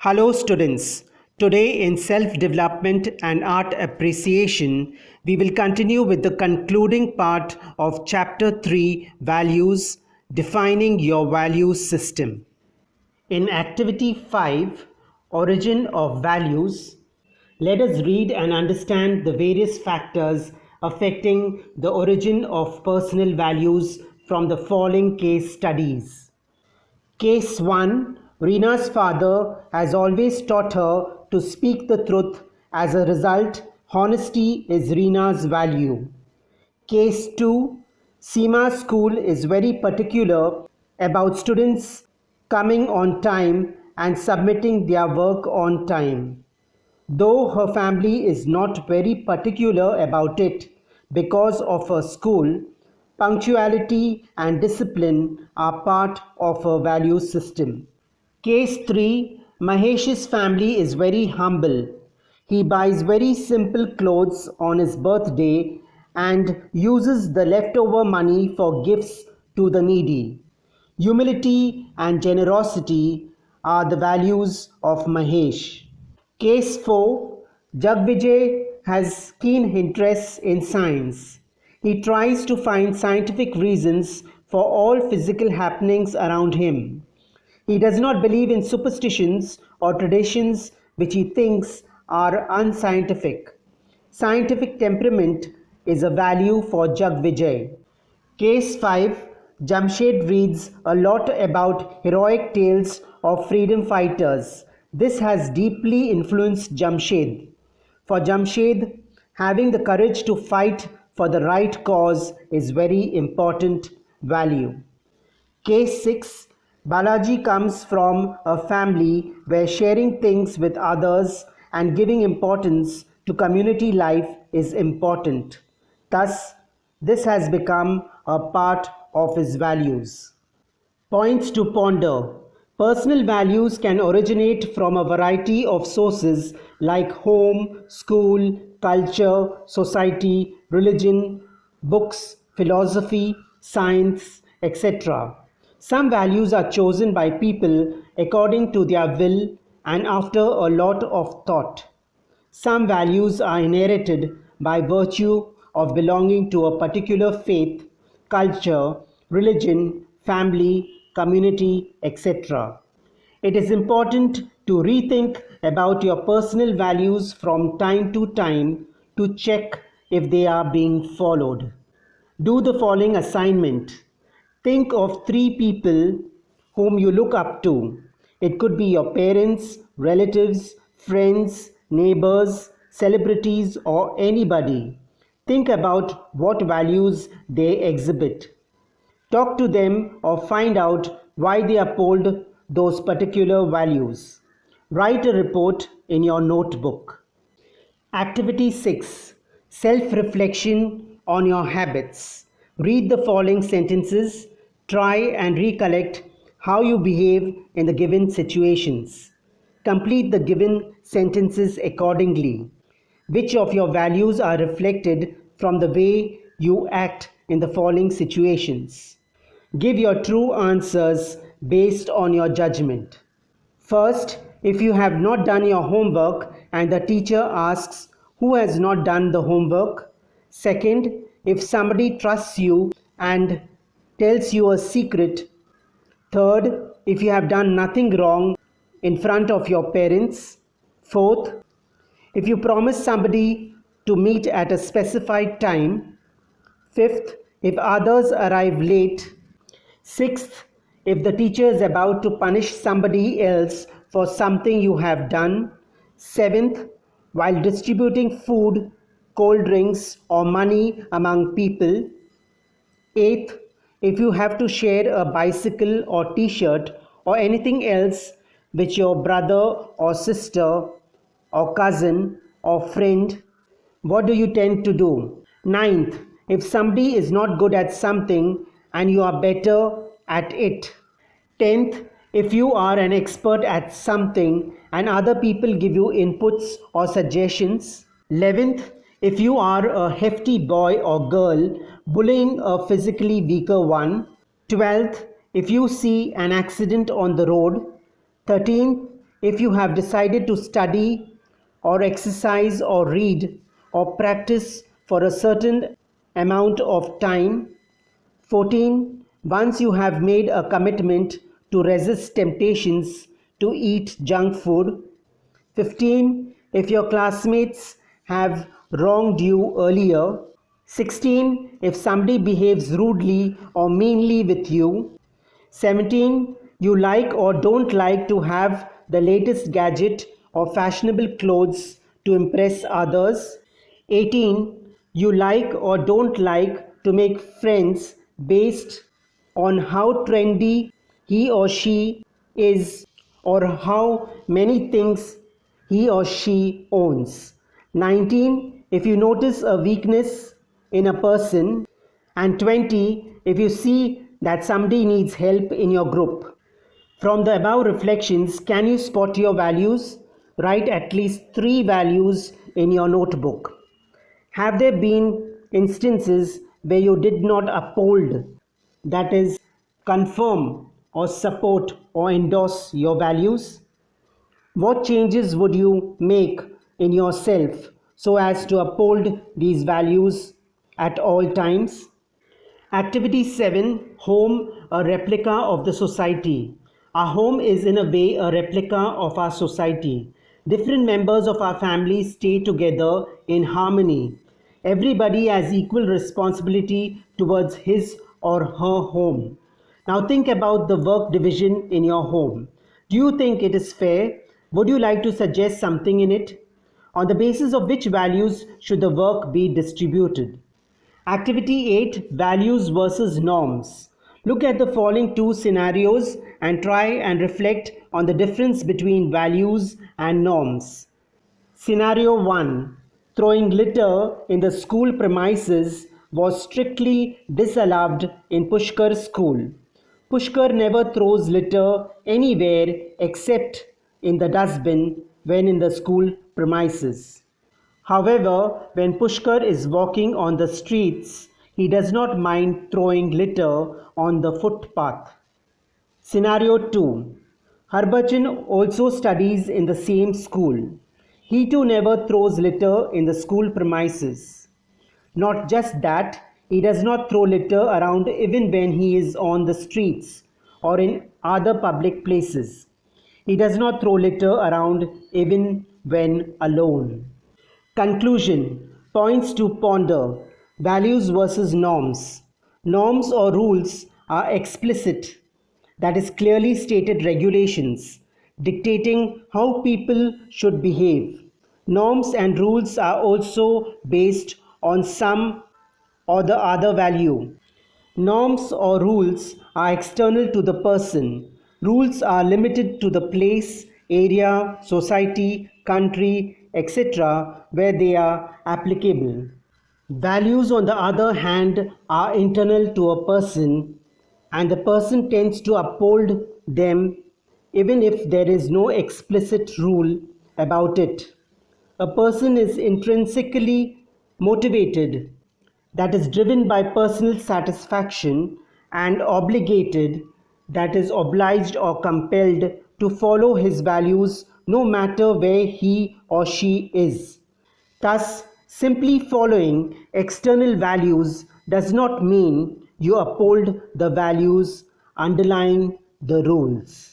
Hello students. Today in self-development and art appreciation, we will continue with the concluding part of chapter 3 values, defining your value system. In activity 5, origin of values, let us read and understand the various factors affecting the origin of personal values from the following case studies. Case 1. Reena's father has always taught her to speak the truth. As a result, honesty is Reena's value. Case 2. Seema's school is very particular about students coming on time and submitting their work on time. Though her family is not very particular about it because of her school, punctuality and discipline are part of her value system. Case 3. Mahesh's family is very humble. He buys very simple clothes on his birthday and uses the leftover money for gifts to the needy. Humility and generosity are the values of Mahesh. Case 4. Jagvijay has keen interests in science. He tries to find scientific reasons for all physical happenings around him. He does not believe in superstitions or traditions which he thinks are unscientific. Scientific temperament is a value for Jagvijay. Case 5. Jamshed reads a lot about heroic tales of freedom fighters. This has deeply influenced Jamshed. For Jamshed, having the courage to fight for the right cause is very important value. Case 6. Balaji comes from a family where sharing things with others and giving importance to community life is important. Thus, this has become a part of his values. Points to ponder. Personal values can originate from a variety of sources like home, school, culture, society, religion, books, philosophy, science, etc. Some values are chosen by people according to their will and after a lot of thought. Some values are inherited by virtue of belonging to a particular faith, culture, religion, family, community, etc. It is important to rethink about your personal values from time to time to check if they are being followed. Do the following assignment. Think of 3 people whom you look up to. It could be your parents, relatives, friends, neighbors, celebrities, or anybody. Think about what values they exhibit. Talk to them or find out why they uphold those particular values. Write a report in your notebook. Activity 6. Self-reflection on your habits. Read the following sentences. Try and recollect how you behave in the given situations. Complete the given sentences accordingly. Which of your values are reflected from the way you act in the following situations? Give your true answers based on your judgment. First, if you have not done your homework and the teacher asks who has not done the homework. Second, if somebody trusts you and tells you a secret. Third, if you have done nothing wrong in front of your parents. Fourth, if you promise somebody to meet at a specified time. Fifth, if others arrive late. Sixth, if the teacher is about to punish somebody else for something you have done. Seventh, while distributing food, cold drinks, or money among people. Eighth, if you have to share a bicycle or t-shirt or anything else with your brother or sister or cousin or friend, what do you tend to do? Ninth, if somebody is not good at something and you are better at it. 10th, if you are an expert at something and other people give you inputs or suggestions. 11th, if you are a hefty boy or girl bullying a physically weaker one. 12th, if you see an accident on the road. 13th, If you have decided to study or exercise or read or practice for a certain amount of time. 14. Once you have made a commitment to resist temptations to eat junk food. 15. If your classmates have wronged you earlier. 16. If somebody behaves rudely or meanly with you. 17. You like or don't like to have the latest gadget or fashionable clothes to impress others. 18. You like or don't like to make friends based on how trendy he or she is or how many things he or she owns. 19. If you notice a weakness in a person. And 20. If you see that somebody needs help in your group. From the above reflections, can you spot your values? Write at least 3 values in your notebook. Have there been instances where you did not uphold, that is, confirm or support or endorse your values? What changes would you make in yourself so as to uphold these values at all times? Activity 7. Home, a replica of the society. Our home is in a way a replica of our society. Different members of our family stay together in harmony. Everybody has equal responsibility towards his or her home. Now think about the work division in your home. Do you think it is fair? Would you like to suggest something in it? On the basis of which values should the work be distributed? Activity 8. Values versus norms. Look at the following 2 scenarios and try and reflect on the difference between values and norms. Scenario 1. Throwing litter in the school premises was strictly disallowed in Pushkar school. Pushkar never throws litter anywhere except in the dustbin when in the school premises. However, when Pushkar is walking on the streets, he does not mind throwing litter on the footpath. Scenario 2. Harbachan also studies in the same school. He too never throws litter in the school premises. Not just that, he does not throw litter around even when he is on the streets or in other public places. He does not throw litter around even when alone. Conclusion. Points to ponder. Values versus norms. Norms or rules are explicit, that is, clearly stated regulations dictating how people should behave. Norms and rules are also based on some or the other value. Norms or rules are external to the person. Rules are limited to the place, area, society, country, etc., where they are applicable. Values, on the other hand, are internal to a person, and the person tends to uphold them even if there is no explicit rule about it. A person is intrinsically motivated, that is driven by personal satisfaction, and obligated, that is obliged or compelled to follow his values no matter where he or she is. Thus, simply following external values does not mean you uphold the values underlying the rules.